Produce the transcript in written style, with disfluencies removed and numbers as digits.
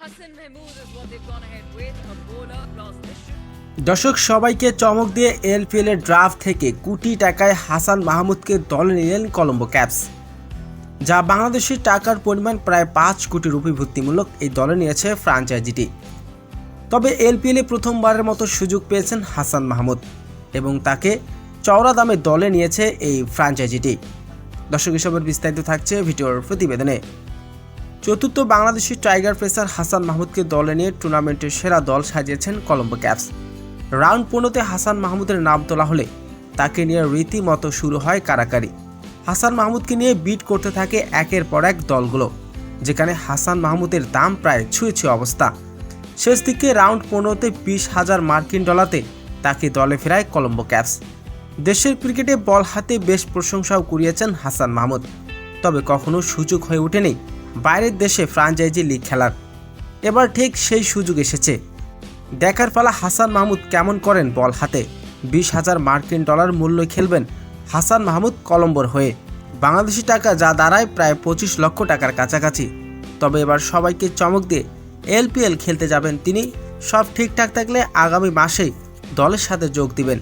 Hassan Mahmood is what they've gone ahead with. A bowler plus mission. দর্শক সবাইকে চমক দিয়ে এলপিএল এর ড্রাফট থেকে কোটি টাকায় হাসান মাহমুদকে দলে নিলেন কলম্বো ক্যাপস, যা বাংলাদেশি টাকার পরিমাণ প্রায় 5 কোটি রুপি ভর্তিমূলক এই দলে নিয়েছে ফ্র্যাঞ্চাইজিটি। তবে এলপিএলে প্রথমবারের মতো সুযোগ পেয়েছেন হাসান মাহমুদ এবং তাকে চওড়া দামে দলে নিয়েছে এই ফ্র্যাঞ্চাইজিটি। দর্শক এসবের বিস্তারিত থাকছে ভিডিওর প্রতিবেদনে। চতুর্থ বাংলাদেশি টাইগার পেসার হাসান মাহমুদকে দলে নিয়ে টুর্নামেন্টের সেরা দল সাজিয়েছেন কলম্বো ক্যাপস। রাউন্ড 15-তে হাসান মাহমুদের নাম তোলা হলে তাকে নিয়ে রীতিমতো শুরু হয় কারাকারি। হাসান মাহমুদকে নিয়ে বিট করতে থাকে একের পর এক দলগুলো, যেখানে হাসান মাহমুদের দাম প্রায় ছুঁয়ে অবস্থা। শেষ দিকে রাউন্ড 15-তে 20,000 মার্কিন ডলারে তাকে দলে ফেরায় কলম্বো ক্যাপস। দেশের ক্রিকেটে বল হাতে বেশ প্রশংসাও কুড়িয়েছেন হাসান মাহমুদ, তবে কখনো সুযোগ হয়ে ওঠেনি বাইরের দেশে ফ্র্যাঞ্চাইজি লিগ খেলার। এবার ঠিক সেই সুযোগ এসেছে। দেখার পালা হাসান মাহমুদ কেমন করেন বল হাতে। 20,000 মার্কিন ডলার মূল্যে খেলবেন হাসান মাহমুদ কলম্বোর হয়ে। বাংলাদেশি টাকা যা দাঁড়ায় প্রায় 25 লক্ষ টাকার কাছাকাছি। তবে এবার সবাইকে চমক দিয়ে এলপিএল খেলতে যাবেন তিনি। সব ঠিকঠাক থাকলে আগামী মাসেই দলের সাথে যোগ দিবেন।